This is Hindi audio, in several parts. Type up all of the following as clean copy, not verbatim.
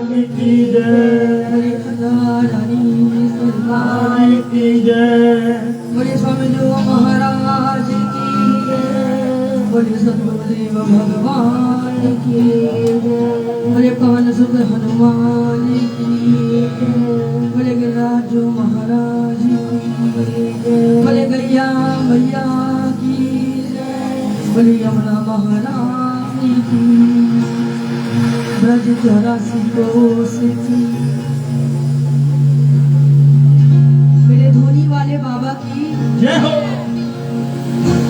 की जय, रानी सरकार की जय, बोले स्वामी जो महाराज की जय, बोले सदगुरुदेव भगवान की जय, बोले पवन सुत हनुमान की जय, बोले गिरिराज महाराज की जय, बोले गैया मैया की जय, बोले यमुना महारानी की, ब्रज 84 कोस की, मेरे धोनी वाले बाबा की जय हो,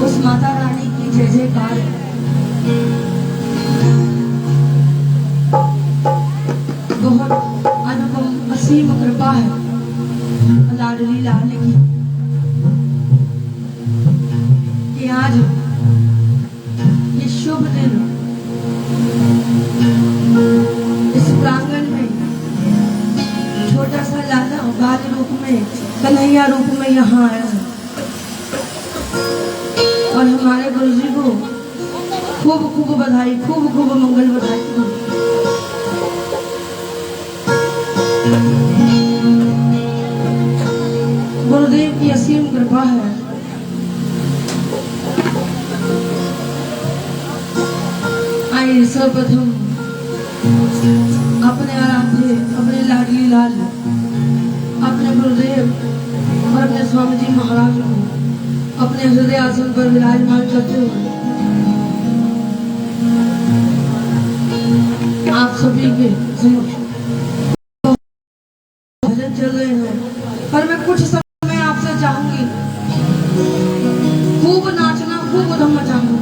उस माता रानी की जय जयकार। बहुत अनुपम असीम कृपा है लाडली लाल की कि आज ये शुभ दिन इस प्रांगण में छोटा सा लाला बाल रूप में कन्हैया रूप में यहाँ आया है और हमारे गुरु जी को खूब खूब बधाई, खूब खूब मंगल बधाई। गुरुदेव की असीम कृपा है। आइए सर्वप्रथम अपने आराध्य, अपने लाडली लाल, अपने गुरुदेव और अपने स्वामी जी महाराज को अपने हृदय आसन पर विराजमान करते हुए आप सभी के समक्ष भजन चल रहे हैं, पर मैं कुछ समय आपसे चाहूंगी खूब नाचना, खूब उधम मचाना,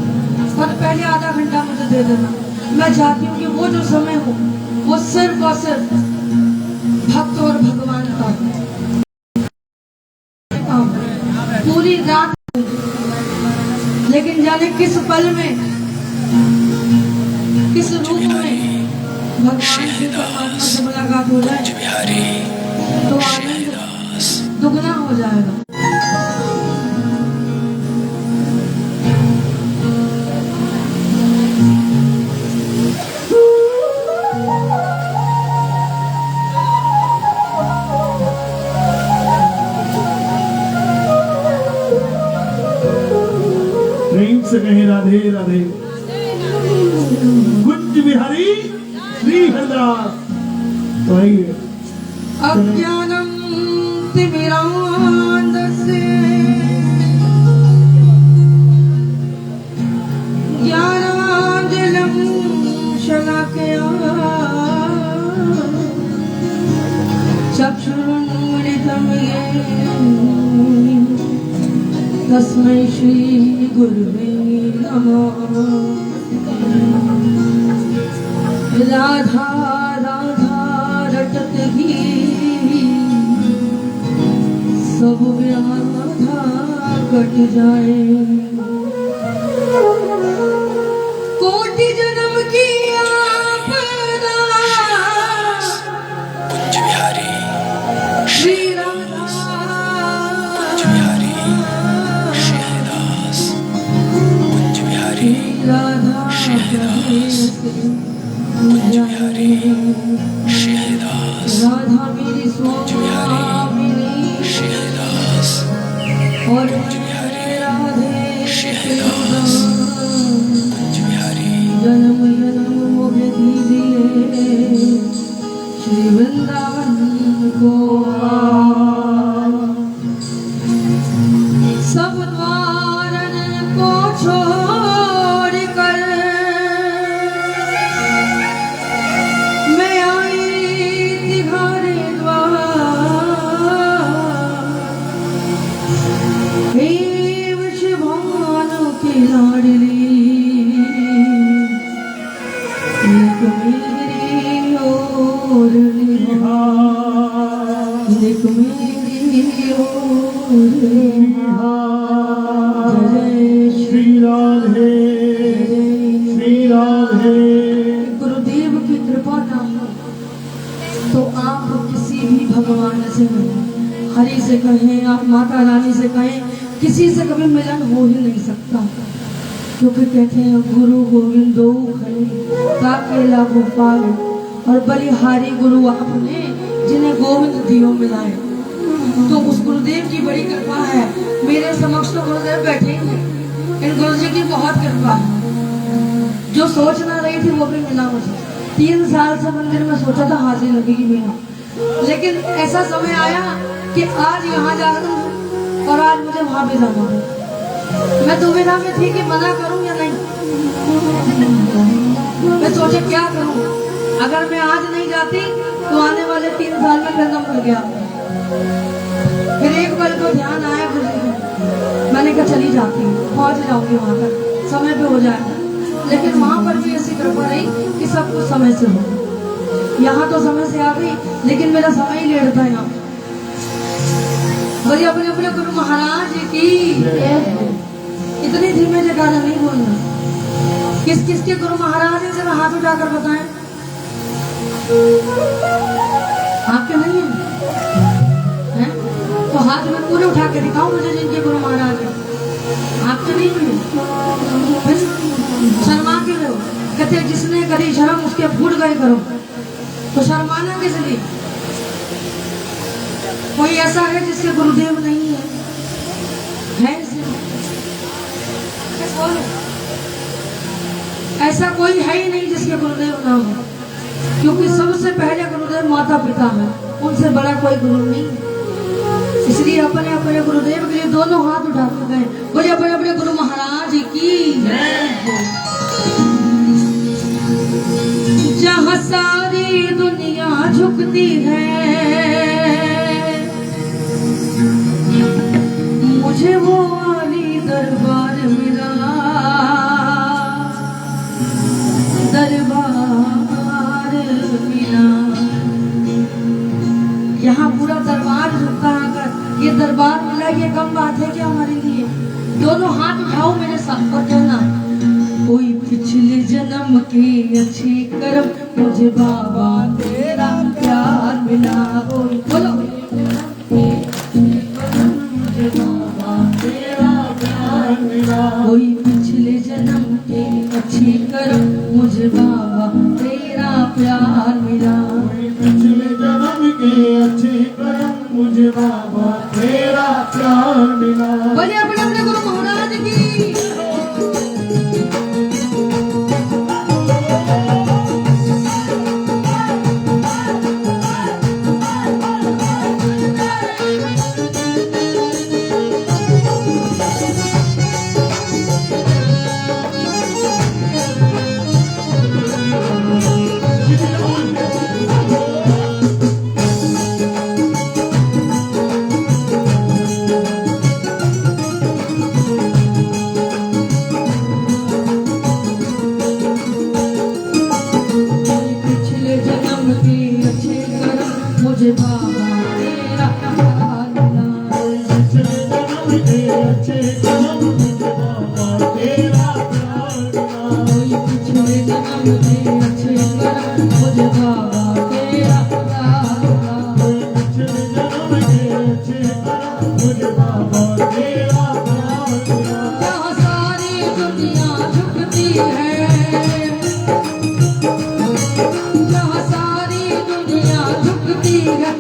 पर पहले आधा घंटा मुझे दे देना। मैं चाहती हूँ कि वो जो समय हो वो सिर्फ और सिर्फ भक्त और भगवान का, पूरी रात, लेकिन जाने किस पल में, किस रूप में भगवान की परमात्मा से मुलाकात हो जाए तो आनंद दुगना हो जाएगा। प्रेम से कहे राधे राधे। कुंज बिहारी श्री हरिदास। तो आइए। अज्ञानम तिमिरांधस्य ज्ञानांजनं शलाकया चक्षुरुन्मिलितं येन तस्मै श्री गुरुवे नमः। राधा राधा रटत ही सब व्याधा कट जाए, कोटि जन्म की आपदा कुंज बिहारी श्री राधा कुंज बिहारी श्री हरिदास कुंज बिहारी राधा श्री हरिदास कुंज बिहारी श्री हरिदास राधा मेरी स्वामिनी श्री हरिदास और कुंज बिहारी राधे श्री हरिदास कुंज बिहारी जन्म जन्म मुझे दीजिए श्री वृंदावन को। सब द्वारन को छोड़ कर मैं आई तिहारे द्वार, हे वृषभानु की लाडली एक मेरी ओर निहार, एक मेरी ओर निहार। जय श्री राधे श्री राधे। गुरुदेव की कृपा ना हो तो आप किसी भी भगवान से कहें, हरि से कहें, आप माता रानी से कहें, किसी से कभी मिलन हो ही नहीं सकता, क्योंकि कहते हैं गुरु गोविंदो खड़े ताकेला गोपाल, और बलिहारी गुरु आपने जिन्हें गोविंद दियो मिलाए। तो उस गुरुदेव की बड़ी कृपा है, मेरे समक्ष तो गुरुदेव बैठे ही हैं। इन गुरु जी की बहुत कृपा है, जो सोच ना रही थी वो भी मिला मुझे। 3 साल से मंदिर में सोचा था हाजिर लगेगी मेरा, लेकिन ऐसा समय आया कि आज यहाँ जा रहा हूँ और आज मुझे वहां भी जाना है। मैं दुविधा में थी कि मना करूं या नहीं। मैं सोचा क्या करूं, अगर मैं आज नहीं जाती तो आने वाले 3 साल में कदम कर गया। फिर एक पल को ध्यान आया गुरु जी का, मैंने कहा चली जाती हूँ, पहुंच जाऊंगी वहां तक, समय पे हो जाएगा। लेकिन वहां पर भी ऐसी कृपा रही कि सब कुछ समय से हो। यहाँ तो समय से आ गई, लेकिन मेरा समय ही लेट था यहाँ। बोलिए अपने अपने गुरु महाराज की। इतनी धीमे जगह नहीं बोलना। किस किस के गुरु महाराज है जरा हाथ उठाकर बताएं। आपके नहीं है? तो हाथ में पूरे उठा के दिखाओ मुझे जिनके गुरु महाराज है। आपके नहीं है? फिर शर्मा के रहो, कहते जिसने करी शर्म उसके फूट गए करो। तो शर्माना किस लिए? कोई ऐसा है जिसके गुरुदेव नहीं है? ऐसा कोई है ही नहीं जिसके गुरुदेव ना हो, क्योंकि सबसे पहले गुरुदेव माता पिता है, उनसे बड़ा कोई गुरु नहीं। इसलिए अपने अपने गुरुदेव के लिए दोनों हाथ उठाते गए। बोले अपने अपने गुरु महाराज की। जहाँ सारी दुनिया झुकती है, मुझे वो वाली दरबार मिला, दरबार मिला। यहाँ पूरा दरबार झुकता आकर, ये दरबार मिला, ये कम बात है क्या हमारे लिए? दोनों हाथ उठाओ मेरे साथ और कहना, कोई पिछले जन्म के अच्छे कर्म, मुझे बाबा तेरा प्यार मिला। बोलो मुझे बाबा तेरा प्यार मिला। कोई पिछले जन्म के अच्छे कर्म, मुझे बाबा तेरा प्यार मिला। पिछले जन्म के अच्छे कर्म, मुझे बाबा तेरा प्यार मिला। बोले अपने अपने गुरु महाराज की। मुझे बाबा तेरा प्यार मिला। पिछले जन्म के अच्छे कर्म, मुझे बाबा तेरा प्यार मिला। कोई पिछले जन्म के अच्छे कर्म, मुझे बाबा तेरा प्यार मिला। पिछले जन्म के अच्छे कर्म, मुझे बाबा तेरा प्यार मिला। जहाँ सारी दुनिया झुकती है, जहाँ सारी दुनिया झुकती है,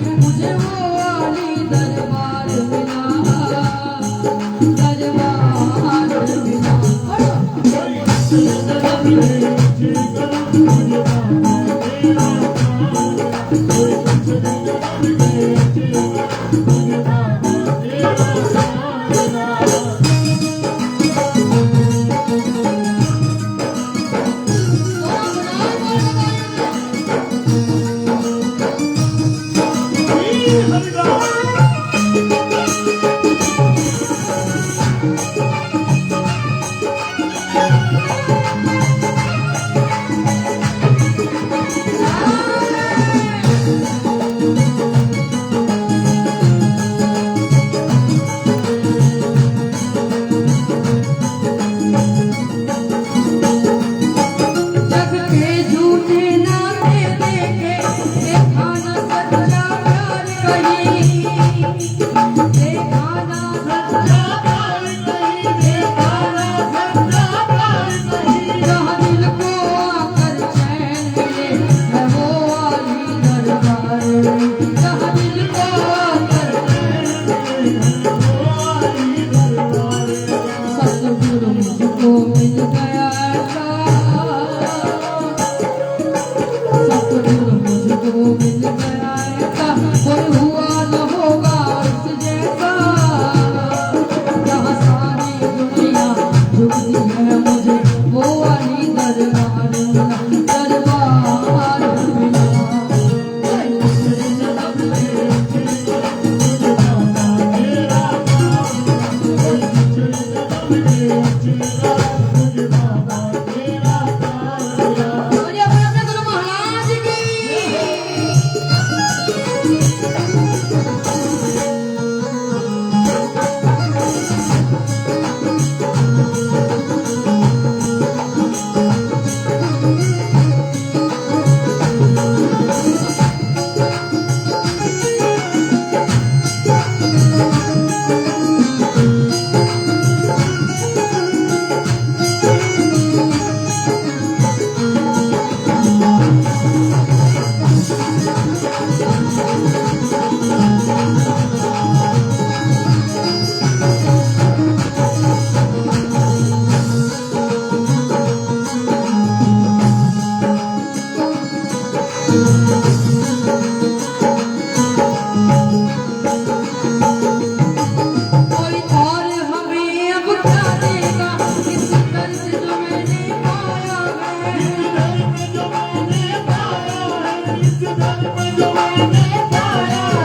कोई और हमें अब क्या देगा इस दर्द जो मैंने पाया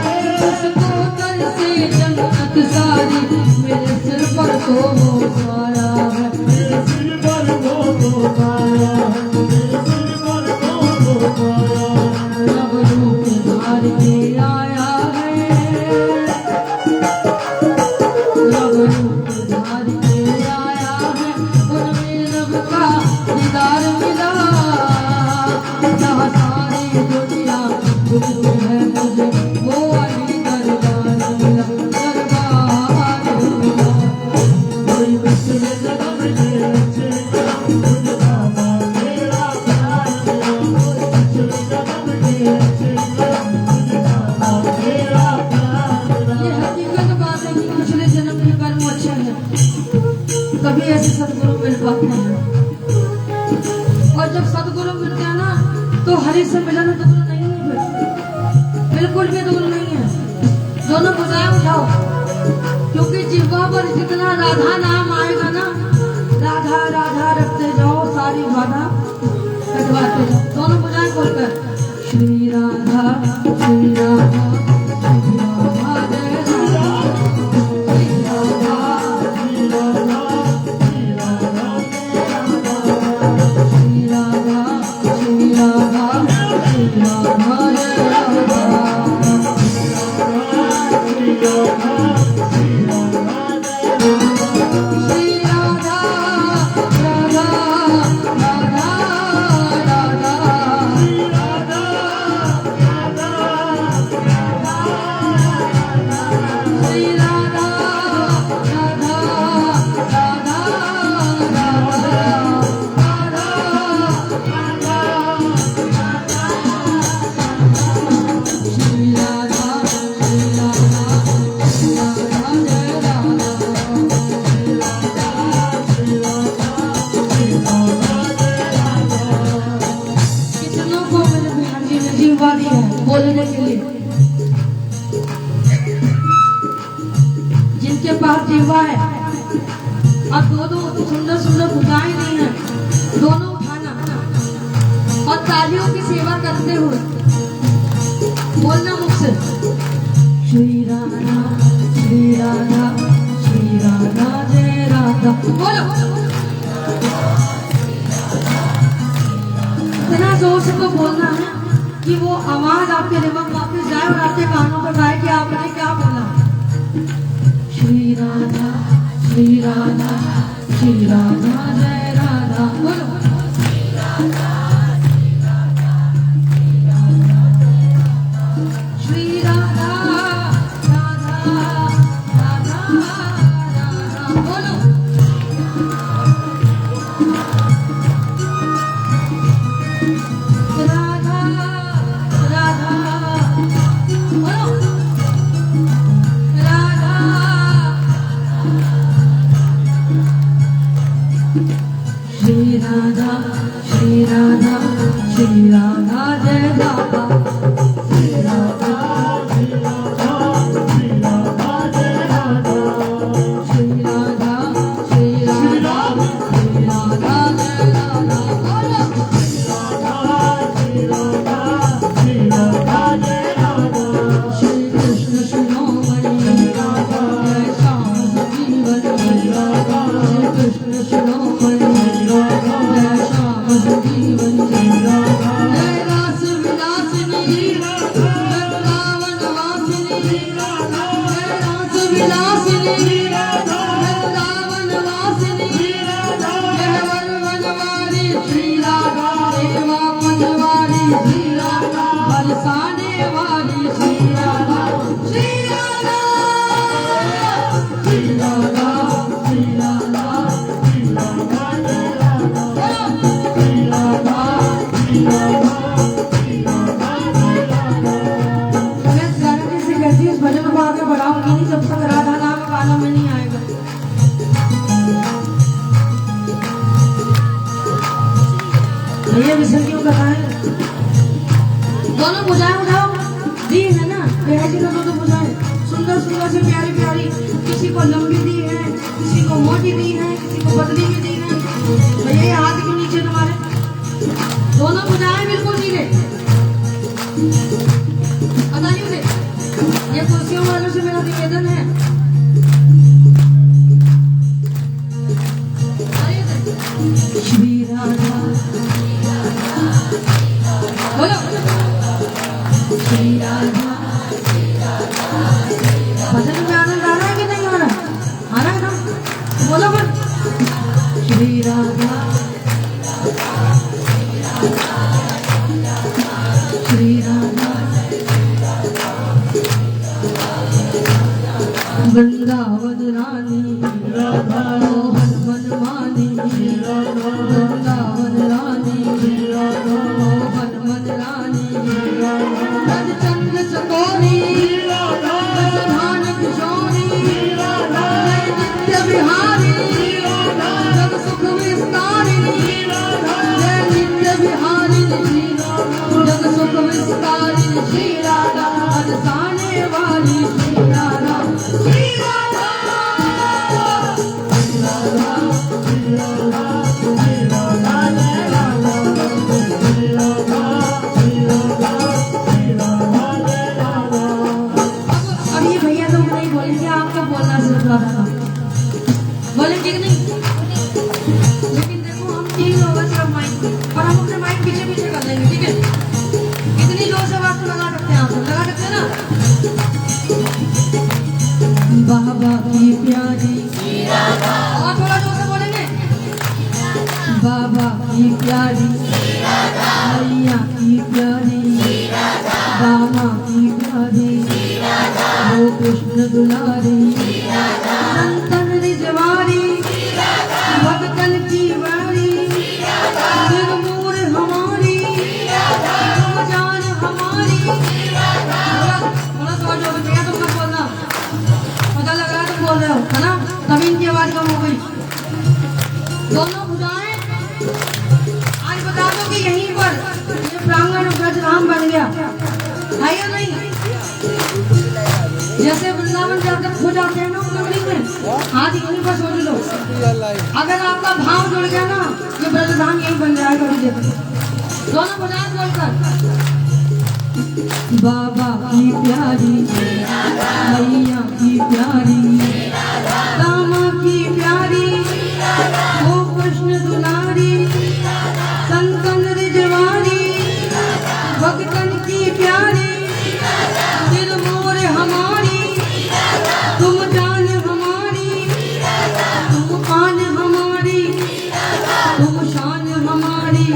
है उसको दर से जन्नत सारी मेरे सिर पर तो वो साया है रब रूप धार के आया है रब रूप धार के आया है उनमें रब का दीदार मिला जहाँ सारी दुनिया गुजरू है मुझे वो अली दरबार मिला दरबार मिला कोई मिसल जन्म के अच्छे करम मुझे बाबा तेरा प्यार मिला। कोई मिसल जन्म के अच्छे करम मुझे बाबा तेरा प्यार मिला। ये हकीकत बात है कि पिछले जन्म के कर्म अच्छे हैं कभी ऐसे सदगुरु मिल पाते हैं और जब सदगुरु मिलते हैं ना तो हरि से मिलन दूर नहीं है फिर बिल्कुल भी दूर नहीं है दोनों बुझाए उठाओ क्योंकि जिह्वा पर जितना राधा नाम आएगा ना राधा राधा रखते जाओ सारी बाधा कटवाते जाओ दोनों बुझाए खोलकर श्री राधा श्री राधा श्री राधा जय राधा श्री राधा श्री राधा श्री राधा श्री राधा जय श्री राधा राधा राधा राधा श्री राधा राधा राधा श्री राधा श्री राधा श्री राधा जय कितनों को मेरे बिहार जी ने जीवा दी है बोलने के लिए जिनके पास जीवा है अब दो सुंदर सुंदर भुजाएं दी हैं दोनों उठाना और तालियों की सेवा करते हुए बोलना मुझसे श्री राधा श्री राधा श्री राधा जय राधा बोलो इतना जोर से तो बोलना है कि वो आवाज आपके दिमाग वापस जाए और आपके कानों पर गाए कि आपने क्या बोला श्री राधा श्री राधा श्री राधा जय राधा बोलो श्री राधा राधा राधा राधा बोलो राधा राधा बोलो राधा श्री राधा श्री राधा श्री राधा जय राधा श्री राधा श्री राधा श्री राधा जय राधा श्री राधा श्री राधा श्री राधा जय राधा बोलो श्री राधा श्री राधा जय राधा श्री कृष्ण शिरोमणि जय श्याम जीवन श्री कृष्ण शिरोमणि जय श्याम जीवन जय रास विलासिनी वृंदावन वासिनी जय रास विलासिनी वृंदावन वासिनी जय वनवारी श्री राधा देवा मनवारी श्री राधा बरसाने वाली श्री राधा श्री राधा श्री राधा श्री राधा श्री राधा जय राधा श्री राधा श्री राधा श्री राधा जय राधा। मैं गारंटी से कहती हूँ इस भजन को आगे बढ़ाऊंगी नहीं जब तक राधा नाम काला में नहीं आएगा ये विषय क्यों बताएं दोनों भुजाएं उठाओ, दी है ना बेहद ना तो भुजाएं सुंदर सुंदर से प्यारी प्यारी, किसी को लंबी दी है, किसी को मोटी दी है, किसी को पतली भी दी है। भैया ये हाथ क्यों नीचे तुम्हारे? दोनों भुजाएं बिल्कुल सीधे, पता नहीं उन्हें। ये कुर्सियों वालों से मेरा निवेदन है, श्री राधा बोलो, श्री राधा। भजन में आनंद आ रहा है कि नहीं आ रहा? आ रहा है ना? बोलो बोल, श्री राधा श्री राधा वृंदावन रानी मोहन मनमानी, वृंदावन रानी मोहन मनरानी, रज चंद्र चकोरी धान किशोरी, जय नित्य बिहारी जग सुख विस्तारी, जय नित्य बिहारी जग सुख विस्तारी, श्री राधा बरसाने वाली, श्री राधा श्री राधा श्री राधा श्री राधा श्री राधा जय राधा श्री राधा श्री राधा श्री राधा जय राधा। अब ये भैया लोग नहीं बोलेंगे, आपको बोलना सिर्फ राधा बोलेंगे कि नहीं? लेकिन देखो हम 3 लोग हैं सिर्फ माइक पे, और हम अपने माइक पीछे पीछे कर लेंगे, ठीक है? कितनी जोर से आवाज लगा सकते हैं आप सब? लगा सकते हैं ना? बाबा की प्यारी और थोड़ा जोर से बोलेंगे, बाबा की प्यारी मैया की प्यारी, बाबा की प्यारी वो कृष्ण दुलारी, संतन रिजवारी भगतन की वारी, सिरमूर हमारी तुम जान हमारी। थोड़ा जोर से भैया तुम मत बोलना, पता लग रहा है तुम बोल रहे हो, है ना? तभी इनकी आवाज कम हो गई। दोनों भुजाएं आज बता दो कि यहीं पर ये प्रांगण ब्रजधाम बन गया है या नहीं? जैसे वृंदावन जाकर खो जाते हैं ना नगरी में, आज यहीं पर सोच लो, अगर आपका भाव जुड़ गया ना, ये ब्रजधाम यहीं बन जाएगा। दोनों भुजाएं बोलकर, बाबा की प्यारी मैया की प्यारी, दामा की प्यारी वो कृष्ण दुलारी, संतन रिजवारी भगतन की प्यारी, सिरमौर हमारी तुम जान हमारी, तुम आन हमारी, तुम शान हमारी,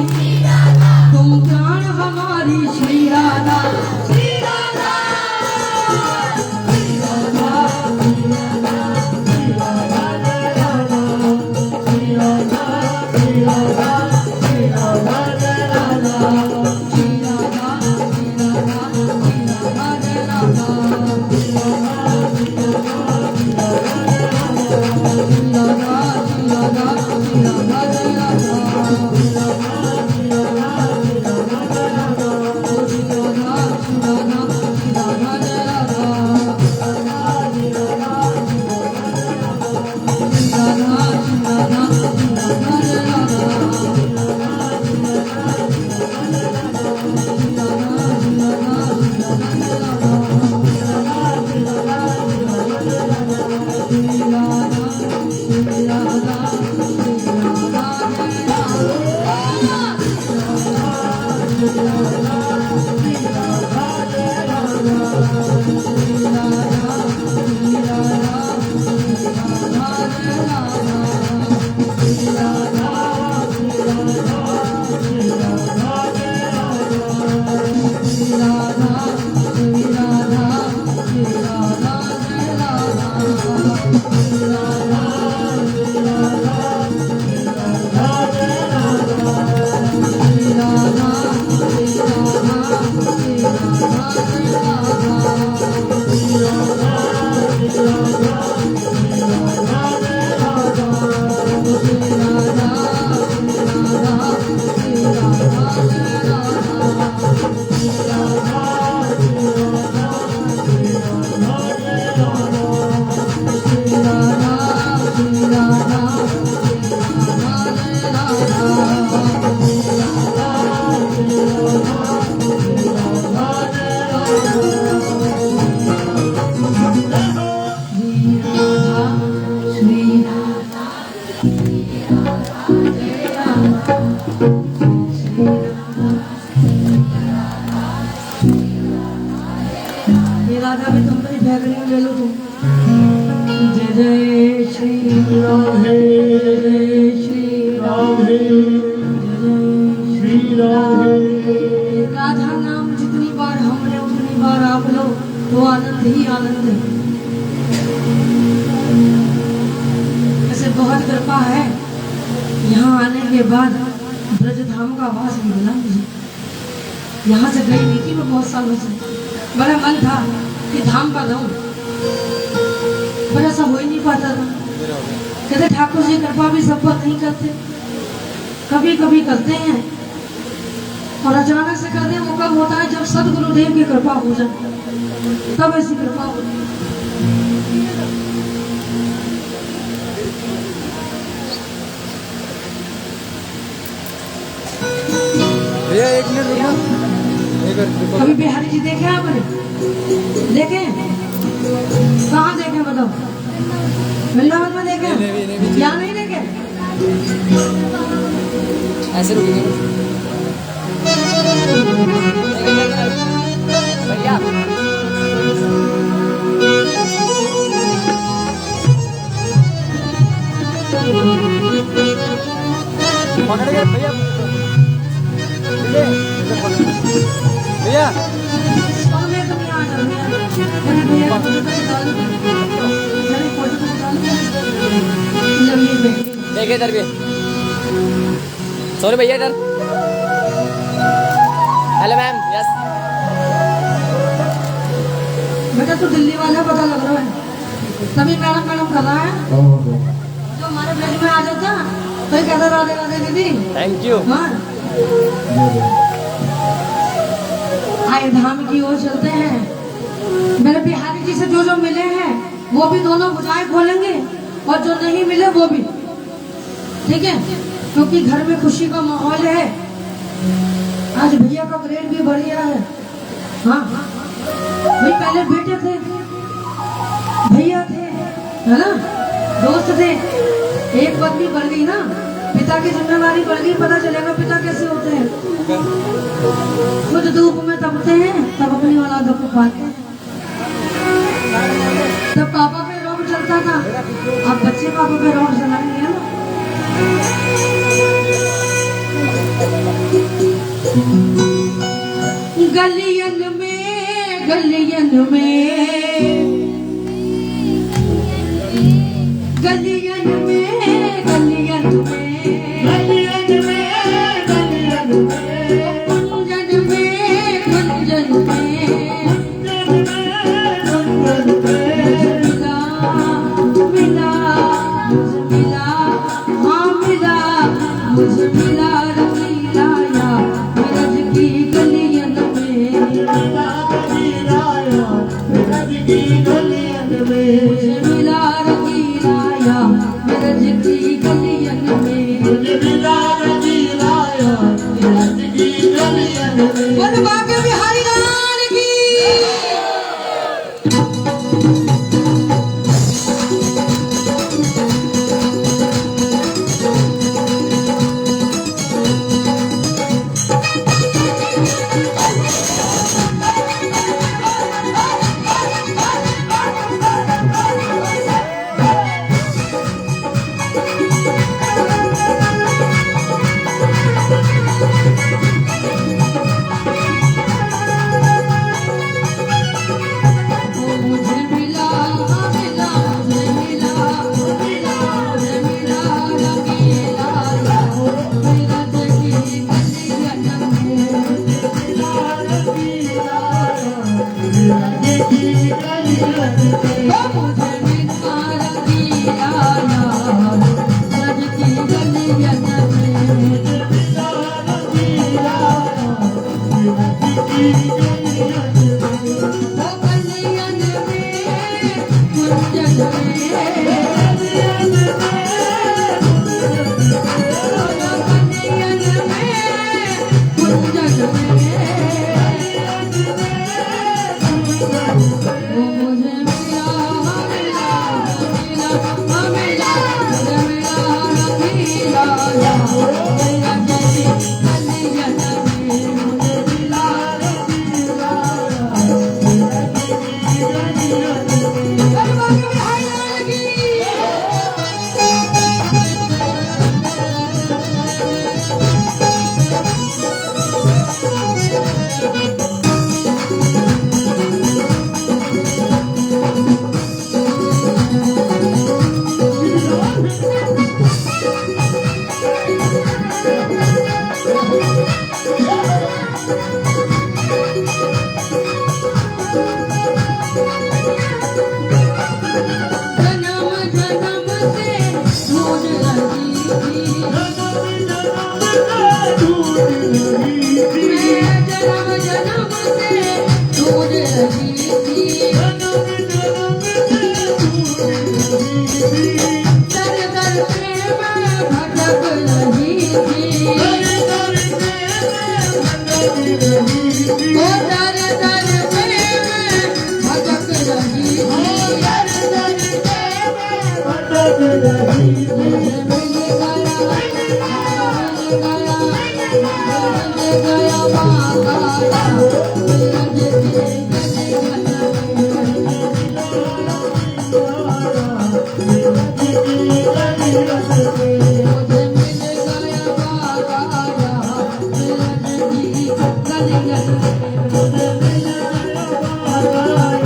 तुम प्राण हमारी, श्री राधा श्री राधा श्री राधा श्री राधा। श्री राधा श्री राधा जय राधा श्री राधा ये राधा भी तुम मेरी बैगनी में ले लो तुम जय जय श्री राधे जय श्री राधे जय श्री राधे राधा नाम जितनी बार हमने उतनी बार आप लो तो आनंद ही आनंद है। ऐसे बहुत कृपा है यहाँ आने के बाद ब्रज धाम का आवाज भी मिला मुझे। यहाँ से गई नहीं थी मैं बहुत सालों से, बड़ा मन था कि धाम का जाऊं पर ऐसा हो ही नहीं पाता था। कहते ठाकुर जी कृपा भी सब पर नहीं करते, कभी कभी करते हैं और अचानक से करने मौका होता है जब सदगुरुदेव की कृपा हो जाए तब ऐसी कृपा होती है। भैया 1 मिनट रुकना। कभी बिहारी जी देखे आपने? देखे? कहाँ देखे बताओ? वृंदावन में देखे? यहाँ नहीं देखे? ऐसे रुकेंगे भैया। पकड़ गए भैया। भैया कौन है तुम यहाँ आ जाओ? देखे इधर भी। सॉरी भैया इधर। Hello ma'am. यस बेटा तू दिल्ली वाला पता लग रहा है, तभी मैडम मैडम कर रहा है। जो हमारे ब्लड में आ जाता तो ये कहता राधे राधे दीदी। Thank you. हाँ आए धाम की ओर चलते हैं। मेरे बिहारी जी से जो मिले हैं वो भी दोनों बुझाएं खोलेंगे और जो नहीं मिले वो भी, ठीक है, क्योंकि घर में खुशी का माहौल है। आज भैया का ग्रेड भी बढ़िया है। हाँ भाई पहले बेटे थे, भैया थे, है ना, दोस्त थे, एक पत्नी बढ़ गई ना, पिता की जिम्मेदारी बढ़ गई। पता चलेगा पिता कैसे होते हैं। खुद धूप में तपते हैं तब अपनी औलादों को पाते हैं। तब पापा पे रोब चलता था, अब बच्चे पापा पे रोब चलाएंगे ना। गलियन में गलियन में गलियन में गलियन में गलियन में गलियन में कुंजन में कुंजन में मिला मिला मुझे मिला, हाँ मिला मुझे मिला रंगीला या ब्रज की गलियन में, मुझे मिला रंगीला या ब्रज की गलियन में। बोल बाके बिहारी लाल की। मुझे मिला मिला मुझे मिला मिला मुझे मिला रंगीला या ब्रज की गलियन में, मिला रंगीला या ब्रज की गलियन में। मुझे मिला रंगीला या ब्रज की गलियन में, मिला रंगीला या ब्रज की गलियन में। गलियन में कुंजन में गलियन में कुंजन में रही थी दर दर पे मैं भटक रही थी ओ दर दर पे मैं भटक रही थी मुझे मिल गया बाकाया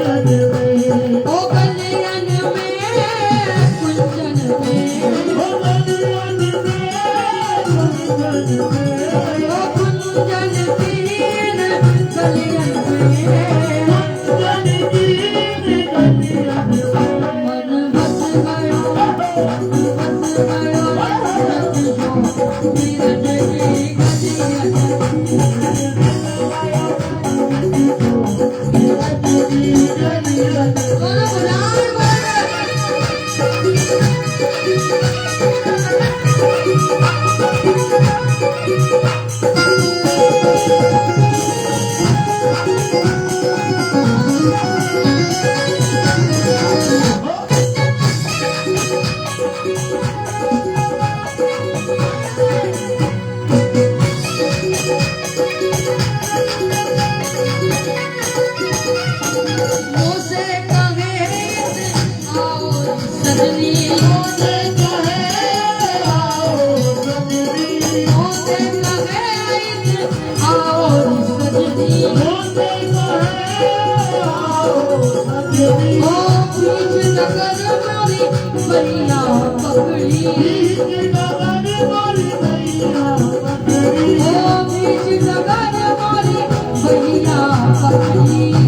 ओ कल्याण में कुंजन में ओ कुंजन तीन कल्याण में मन बस गयो नीरज की मोसे कहे आओ सजनी मोसे कहे आओ सजनी ओ बीच नगर मारी भैया पकड़ी ओ बीच नगर मारी भैया पकड़ी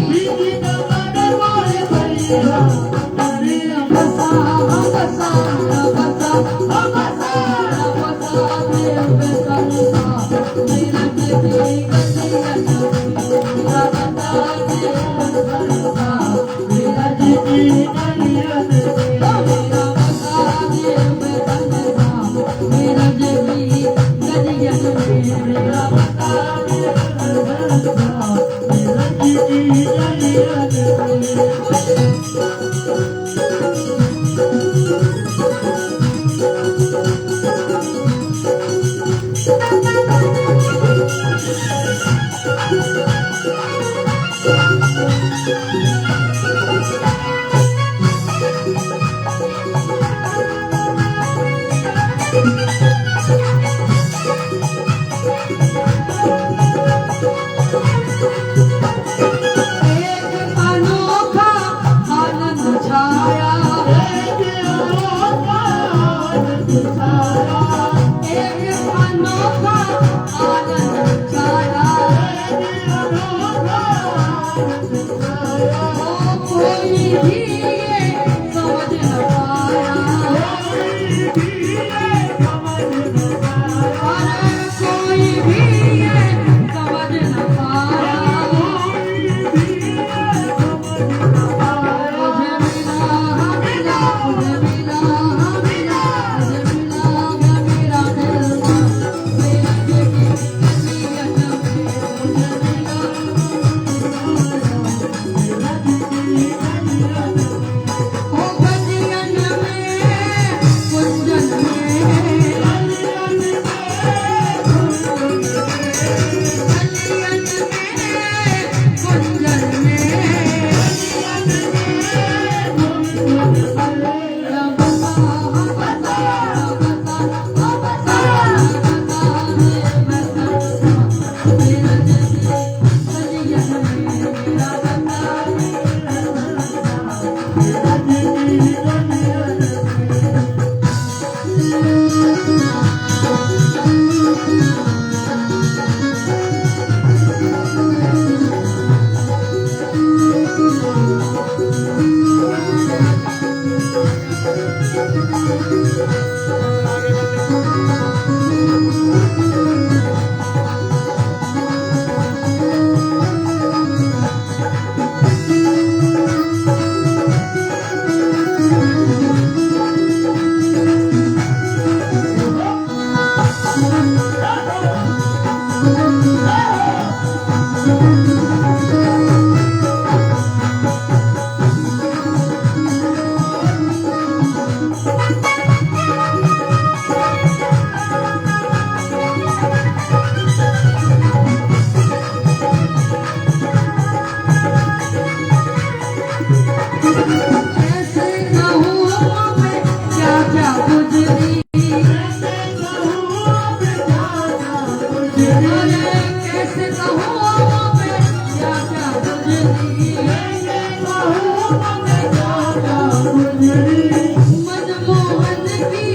मनमोहन की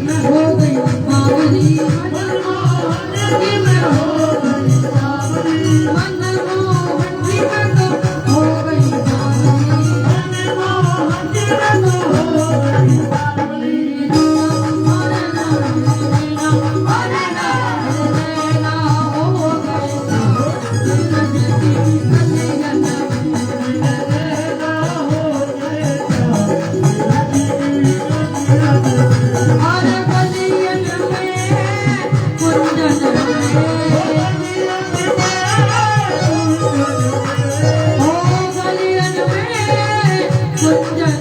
मैं हो गई बावली मनमोहन की मैं हो गई बावली मनमोहन की मैं तो हो गई बावली मनमोहन की मैं तो हो गई बावली अरे ना हो गए अरे गलियन में कुंजन ओ गलियन में कुंजन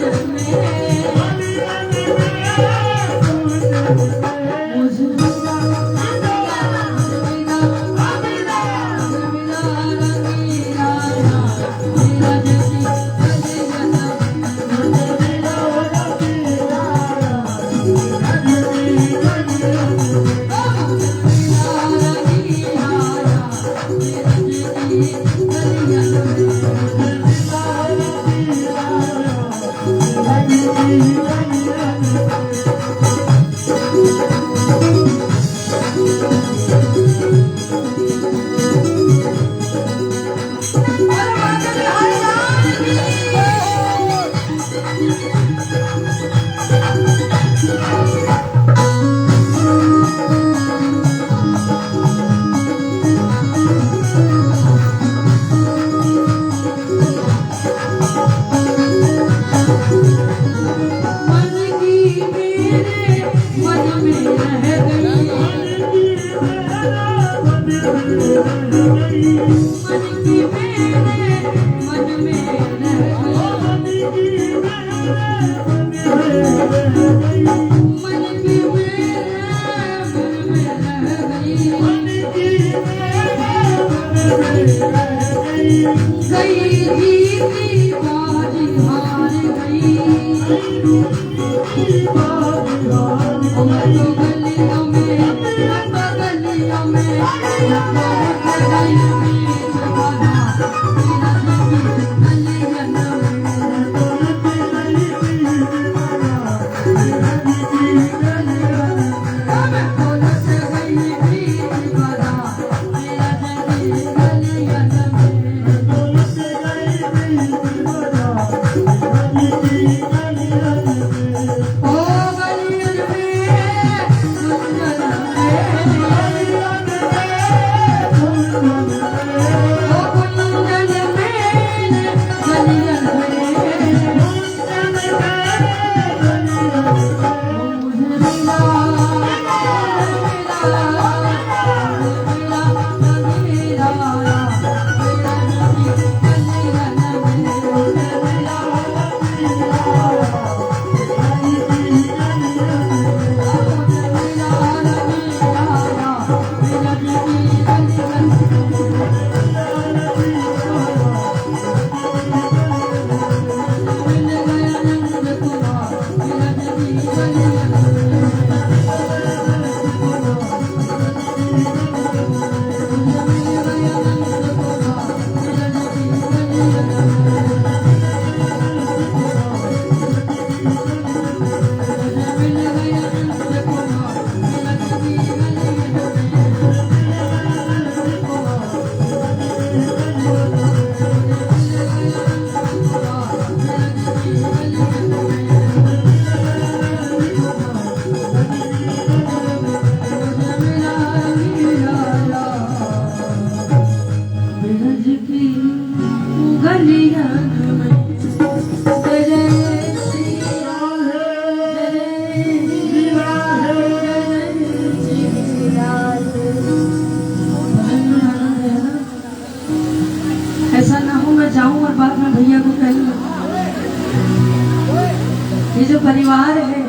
परिवार है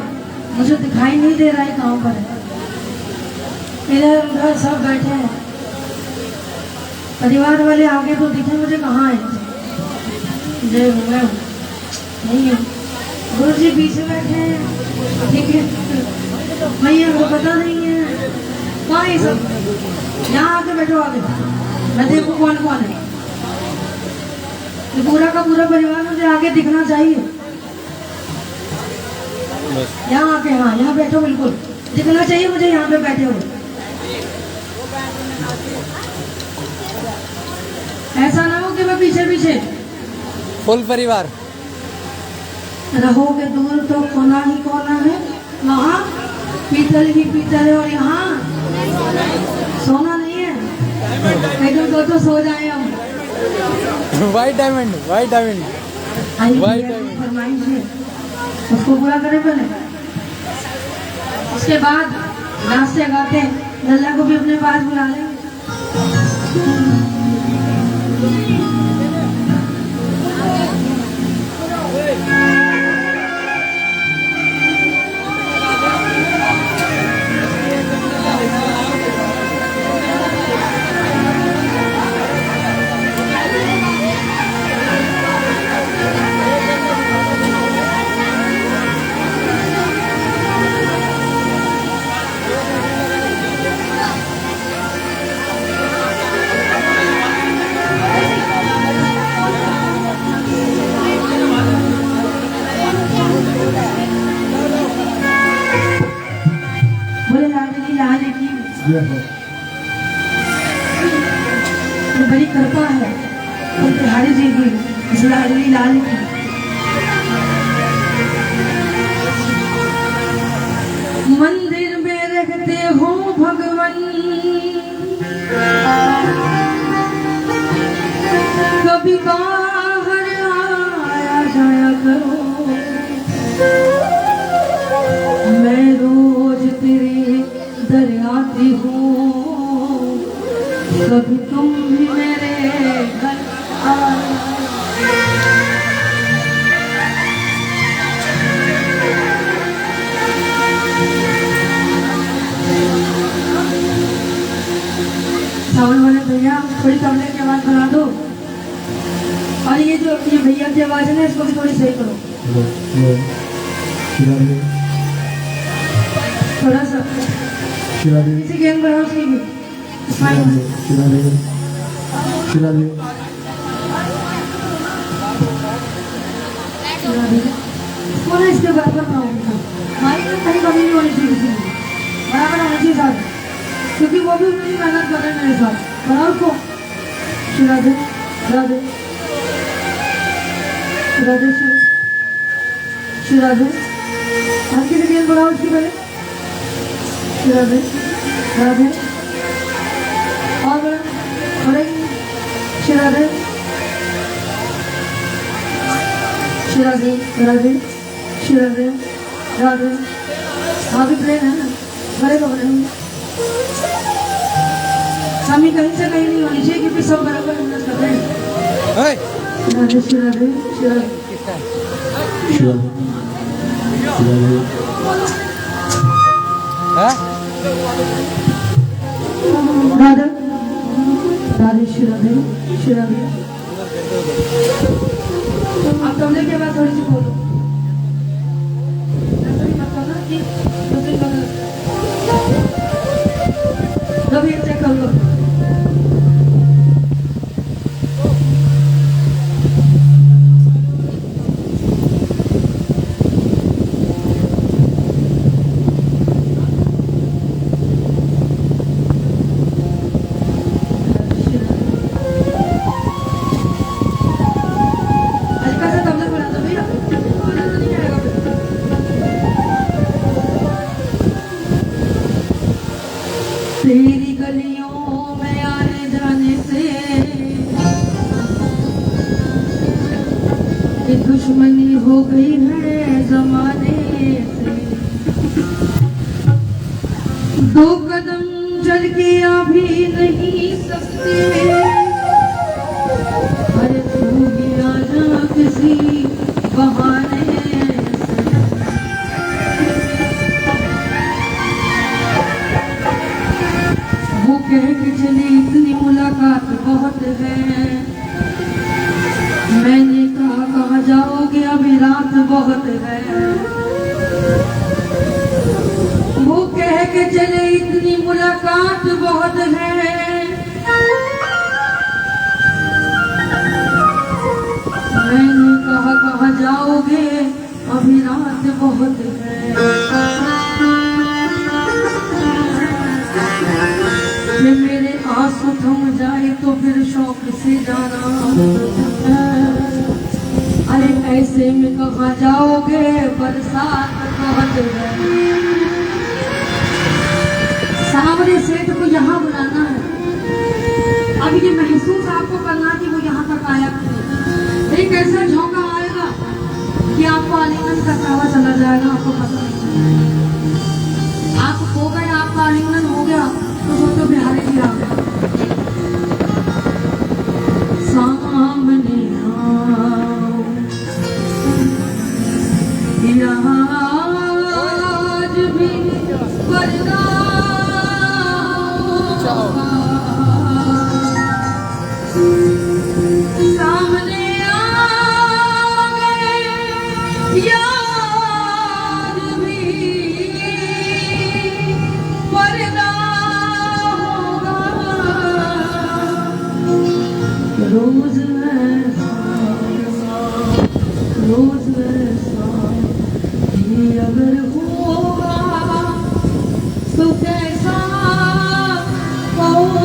मुझे दिखाई नहीं दे रहा है कहाँ पर है। इधर उधर सब बैठे हैं, परिवार वाले आगे तो दिखे मुझे कहाँ है। जय हो मैं नहीं है, गुरु जी पीछे बैठे हैं, ठीक है भैया को पता नहीं है कहाँ ये सब। यहाँ आके बैठो आगे, मैं देखो कौन कौन है। कि पूरा का पूरा परिवार मुझे आगे दिखना चाहिए। यहाँ आके, हाँ यहाँ बैठो, बिल्कुल दिखना चाहिए मुझे यहाँ पे बैठे हुए। ऐसा ना हो कि मैं पीछे पीछे। फुल परिवार रहोगे दूर तो कोना ही कोना है, वहाँ पीतल ही पीतल है, और यहाँ सोना नहीं है। एकदम तो सो जाए हम। White diamond, white diamond. आई White भैया की diamond। फरमाइश है, उसको पूरा करें पहले। उसके बाद नाचते गाते लल्ला को भी अपने पास बुला लेंगे। बोले लाडली लाल की ये बड़ी कृपा है उन बिहारी जी की, इस लाडली लाल की। मंदिर में रखते हो भगवान, कभी बाहर आया जाया करो। मैं रोज तेरे दर आती हूँ, कभी तुम भी मेरे घर आया। सावन वाले भैया थोड़ी तबले की आवाज बढ़ा दो, और ये जो ये भैया की आवाज है ना, इसको भी थोड़ी सही करो थोड़ा सा। किसी गेम बढ़ाओ उसकी भी। इसको ना इसके बराबर बनाऊंगा, माइक में कहीं कमी नहीं होनी चाहिए, किसी में बराबर होना चाहिए साथ, क्योंकि वो भी उतनी मेहनत कर रहे हैं मेरे साथ। बनाओ उसको। राधे राधे राधे श्री राधे। हर किसी गेम बढ़ाओ उसकी पहले। राधे राधे और बड़ा बड़े राधे राधे राधे राधे राधे। हाँ भी प्लेन है ना, बड़े को बड़े कमी कहीं से कहीं नहीं होनी चाहिए, क्योंकि सब बराबर मेहनत कर रहे हैं। राधे राधे राधे राधे श्री राधे। अब तबले के बाद थोड़ी सी बोलो, रवि चेक कर लो। तेरी गलियों में आने जाने से ये दुश्मनी हो गई है जमाने से। दो कदम चल के आ भी नहीं सकते, अरे तू भी आ जा किसी बहाने से। वो कह के चली इतनी मुलाकात बहुत है, मैंने कहा कहाँ जाओगे अभी रात बहुत है। वो कह के चले इतनी मुलाकात बहुत है, अरे ऐसे में कहाँ जाओगे, बरसात बहुत है। सावरे सेठ को यहाँ बुलाना है। अब ये महसूस आपको करना कि वो यहाँ तक आया। एक ऐसा झोंका आएगा कि आपको आलिंगन करता हुआ चला जाएगा, आपको पता नहीं। आप हो गए, आपका आलिंगन हो गया तो सोचो बिहारी जी आ गया। सामने आओ आज भी पर्दा सामने आ गए यार भी पर्दा होगा। रोज ऐसा रोज ऐसा ये अगर होगा तो कैसा होगा।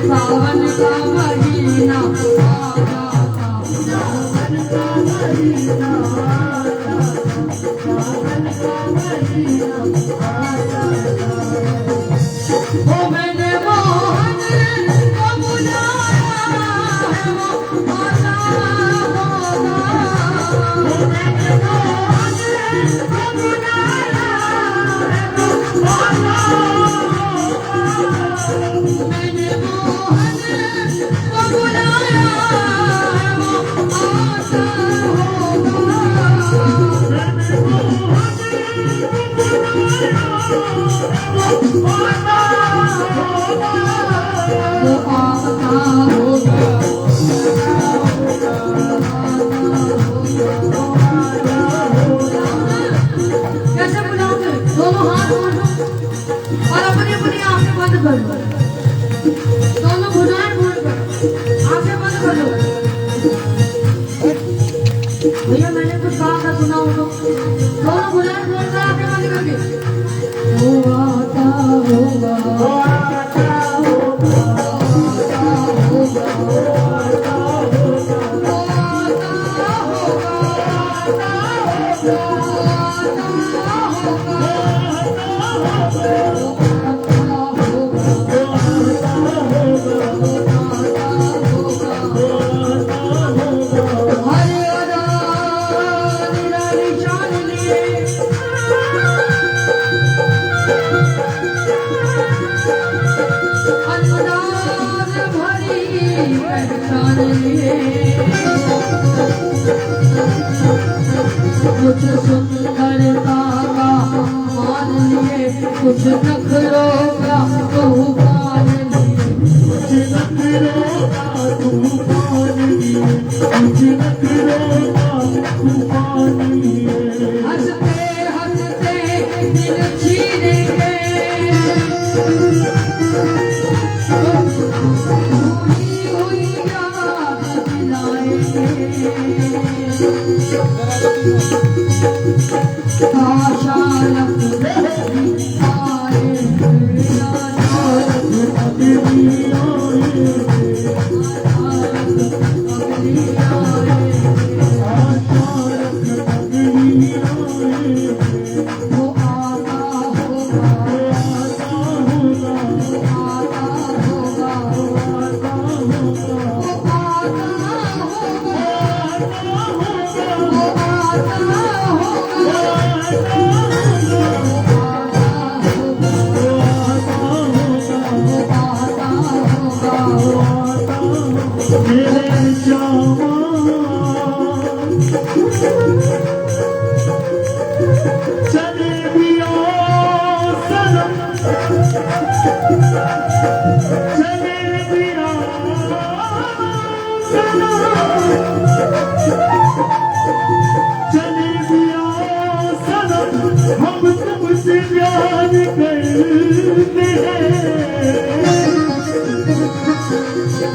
सावन का महीना वो मैंने मोहन को बुलाया है, वो आना होगा। वो मैंने मोहन को बुलाया है, वो आना होगा। मैंने मोहन को बुलाया है, वो आना कैसे बुलाओगे? दोनों हाथ जोड़ो और अपनी अपनी आंखें बंद कर लो। दोनों भुजाएं खोलकर आंखें बंद कर लो। भैया मैंने कुछ कहा था, सुना हो तो? दोनों भुजाएं खोलकर आंखें बंद करके वो आता होगा, वो आता होगा, वो आता होगा, वो आता होगा, वो आता होगा। पहचान लिए कुछ सुंदरता का मान लिए कुछ नखरों का तूफान लिए कुछ नखरों का तूफान लिए कुछ नखरों का तूफान लिए हंसते हंसते दिल छीनेंगे हुई हुई याद दिलाएंगे आशा रख आए वो आता होगा आता होगा वो आता हम तुमसे प्यार करते हैं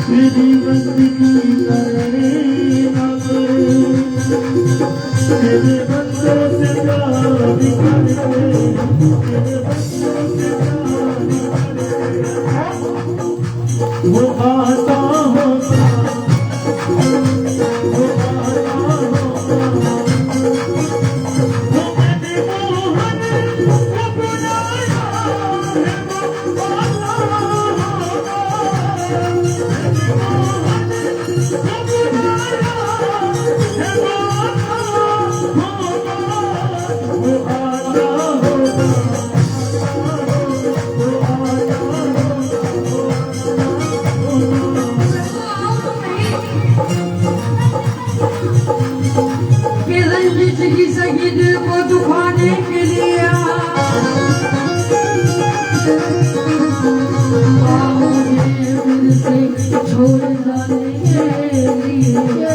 तेरी बंदगी करे ना करे तेरे बंदों से प्यार करे तेरे बंदों से प्यार करे वो आता होगा वो आता होगा की सही दिल को दुखाने के लिए दिल से छोड़ जाने के लिए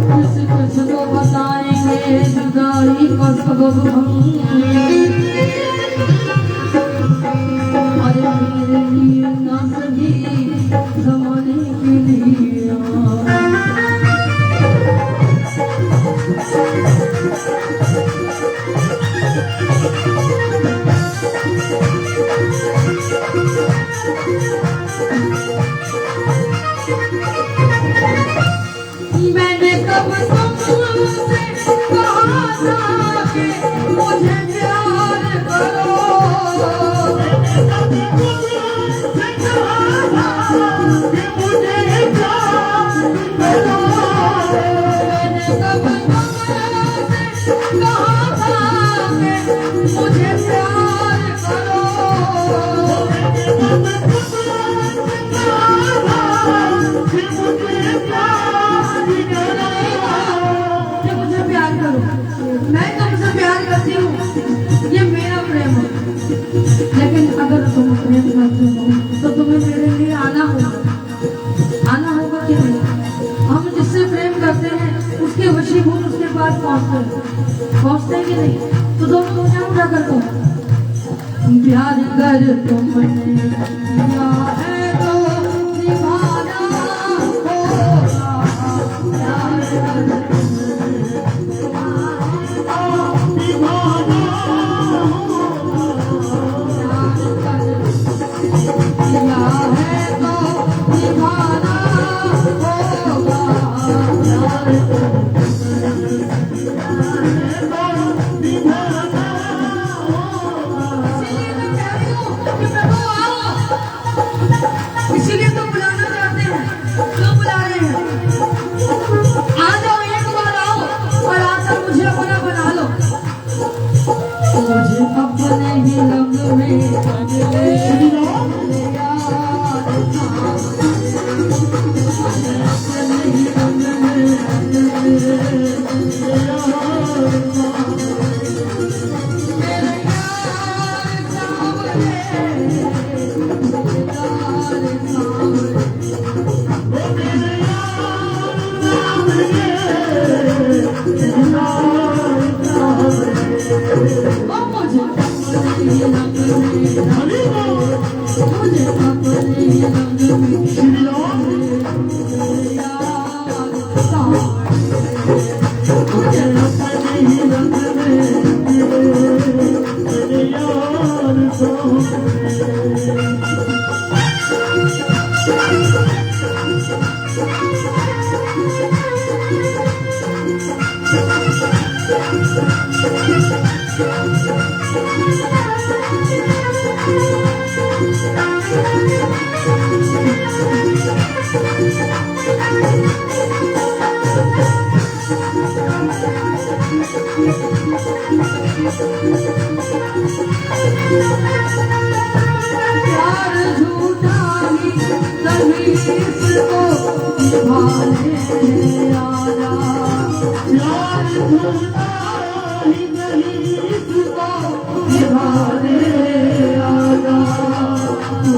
किस को बताएंगे जुदाई का सबब हम अरे मेरे लिए ना सही जमाने के लिए मैंने कब तुमसे कहा था कि मुझे प्यार करो मैंने कब तुमसे कहा था कि मुझे प्यार करो मुझे प्यार करो मैं तुमसे प्यार करती हूँ ये मेरा प्रेम है लेकिन अगर तुम प्रेम करते हो तो तुम्हें मेरे लिए आना होगा कि नहीं हम जिससे प्रेम करते हैं उसके वशीभूत उसके पास पहुँचते हैं कि नहीं तो दोनों मुझे उठा कर दो प्यार कर तुमने किया है तो निभाना होगा प्यार कर इसीलिए तो बुलाना चाहते हैं क्यों बुला रहे हैं आ जाओ एक बार आओ और आकर मुझे अपना बना लो मुझे अपने ही रंग में प्यार झूठा ही कभी इसको निभाने आजा। प्यार झूठा ही नहीं इसको निभाने आजा। तू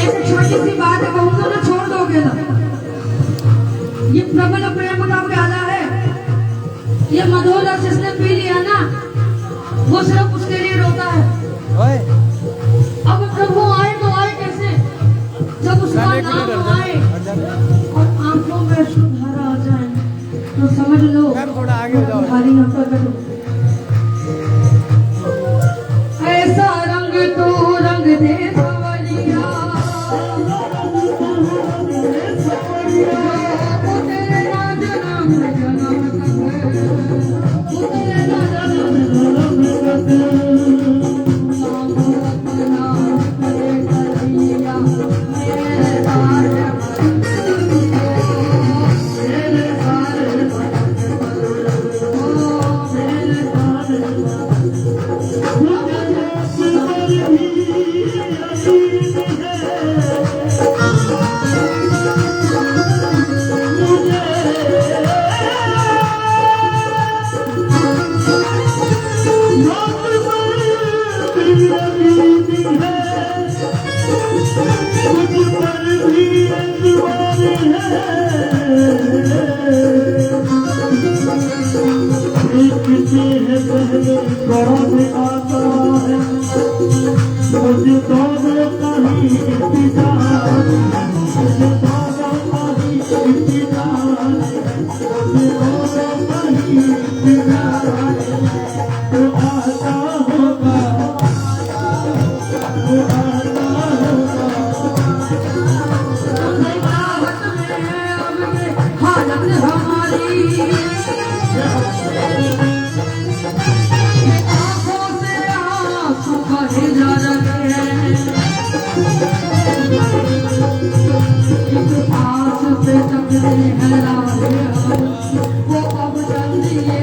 एक छोटी सी बात है, कहूँगा ना छोड़ दोगे ना। ये प्रबल प्रेम का प्याला है, ये मधुर रस जिसने पी लिया ना, वो सिर्फ उसके लिए रोता है। ओए अब प्रभु आए तो आए कैसे, जब उसका नाम आए और आंखों में सुधार आ जाए तो समझ लो मैम थोड़ा आगे हो जाओ। खाली हफ्ता करो। ऐसा रंग तो रंग दे सवरिया, तेरे ना जन्म जन्म तक, तेरे ना जन्म जन्म तक नाम अपना करे करिया मेरे सारे मेरे सारे वो अब जल्दी है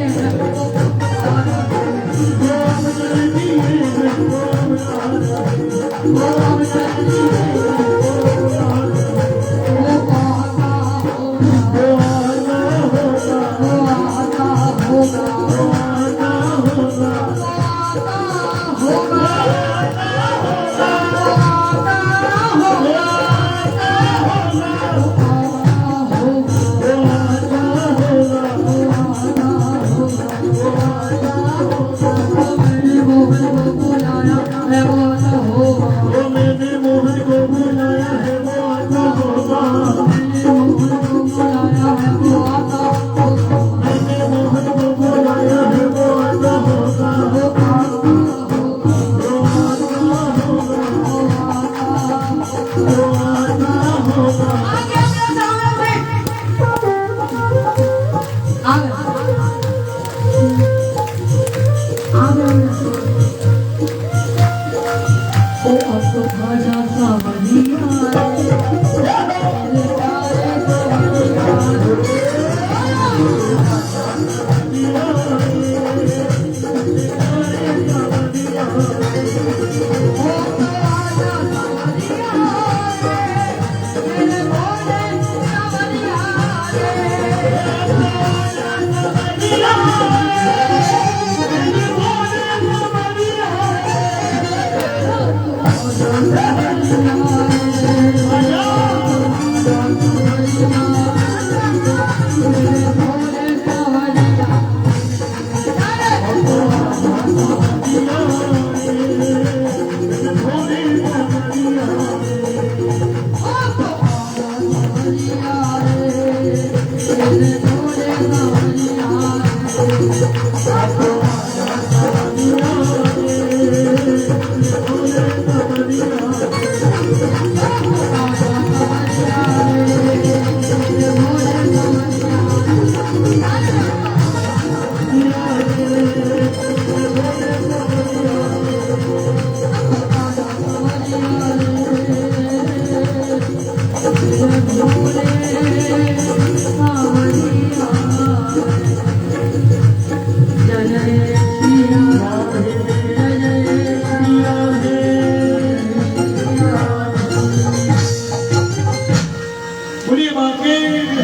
बोलिए बाकी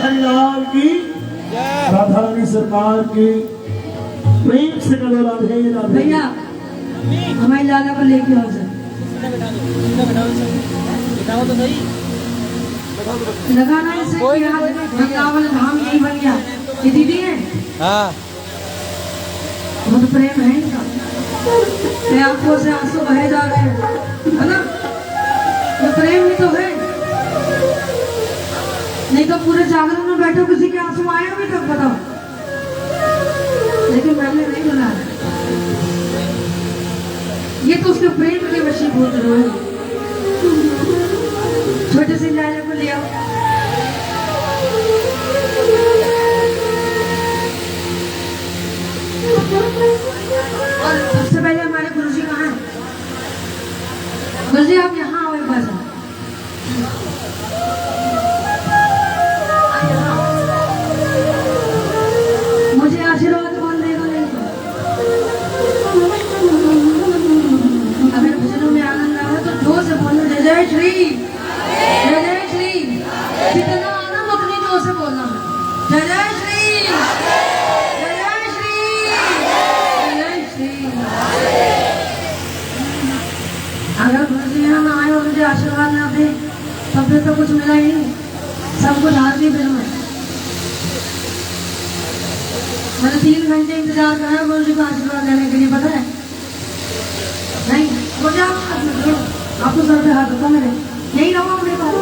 हरिलाल की राधा रानी सरकार की प्रेम से करो राधे राधे। भैया हमारे लाला को लेके आओ सर। लगाना इसे वृंदावन धाम यही बन गया। ये दीदी है, हाँ बहुत प्रेम है इनका। ये आंखों से आंसू बहे जा रहे हैं, है ना? ये प्रेम भी तो है, नहीं तो पूरे जागरण में बैठो किसी के आंसू आए अभी तक बताओ। लेकिन मैंने नहीं बनाया, ये तो उसके प्रेम के वशीभूत लोग। छोटे से लाले को ले आओ। और सबसे पहले हमारे गुरुजी कहाँ हैं? गुरुजी आप यहाँ आओ एक बार। मुझे आशीर्वाद कौन देगा? नहीं अगर भजनों में आनंद आवे तो जोर से बोलना जय जय श्री, जय जय श्री। जितना आनंद उतनी जोर से बोलना है। जय जय श्री, जय जय श्री, जय जय श्री। अगर गुरुजी यहाँ ना आए और मुझे आशीर्वाद ना दे तब फिर तो कुछ मिला ही नहीं, सब कुछ हाथी फिर में। मैंने 3 घंटे इंतजार करा गुरुजी को आशीर्वाद देने के लिए, पता है? नहीं मुझे आपको सर पे हाथ होता मेरे, यही रहो अपने पास।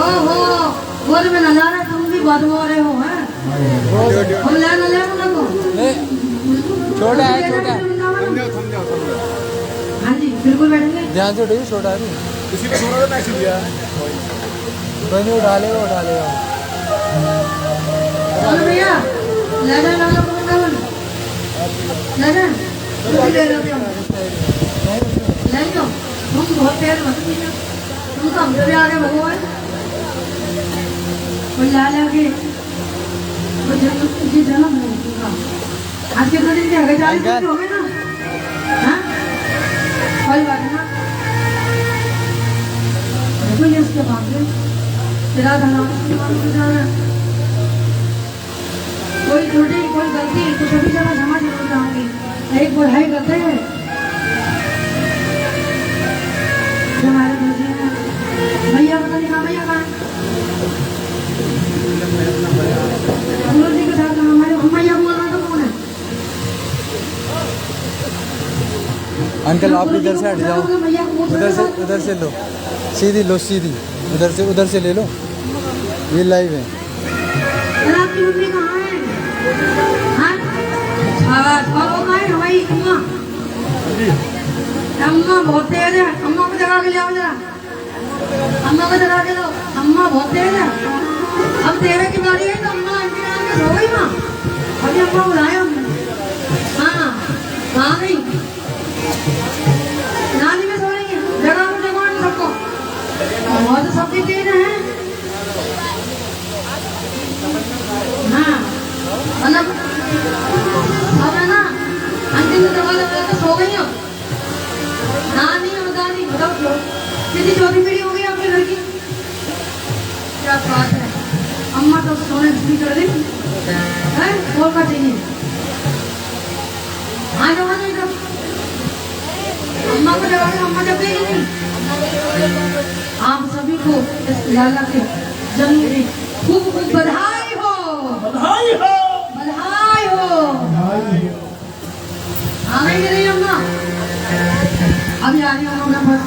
ओहो वो में नजारा, तुम भी बदबो रहे हो हैं? हम ले ना ले ना को छोटा है, छोटा है। हाँ जी बिल्कुल बैठेंगे। ध्यान से उठिए, छोटा है। किसी को सुना तो मैसेज दिया कोई नहीं, उठा लेगा, उठा लेगा। चलो भैया ले जाए ना वृंदावन, ले जाए ले लो। तुम बहुत तेज मत कीजिए, तुम तो हमसे भी आगे भगवान। कोई ला लेके जन्म नहीं आज के 2 दिन के आगे 40 दिन हो गए ना। हाँ कोई बात ना, देखो ये उसके बाद तेरा धनाम जाना। कोई त्रुटि कोई गलती तो सभी जगह क्षमा जरूर चाहूंगी। एक कोई है गलती है हमारे गुरुजी हैं। भैया पता नहीं कहाँ, भैया कहाँ? गुरुजी के साथ हमारे भैया बोल रहा तो कौन है? अंकल आप इधर से हट जाओ, उधर से लो, सीधी लो, सीधी उधर से ले लो, ये लाइव है। आपकी मम्मी कहाँ है? हाँ और वो कहाँ है? हमारी अम्मा, अम्मा बहुत तेज है। अम्मा को जगा के ले आओ जरा, अम्मा को जगा के लो। अम्मा बहुत तेज है। अब तेरे की बारी है तो अम्मा आंटी सो गई माँ, अभी अम्मा बुलाया हमने। हाँ हाँ नहीं नानी में सो रही है, जगा सबको। बहुत सबकी तेज है। हाँ मतलब अब है ना अंतिम दवा लगा तो सो गई हो। नानी और दादी बताओ क्यों? कितनी चौथी पीढ़ी हो गई आपके घर की? क्या बात है, अम्मा तो सोने की कर दी है। वो मौका चाहिए। आ जाओ इधर। अम्मा को जगाओ, अम्मा जगेगी नहीं। आप सभी को इस लाला के जन्म की खूब खूब बधाई हो, बधाई हो, बधाई हो। आ गई नहीं अम्मा? अभी आ रही हूँ, मैं बस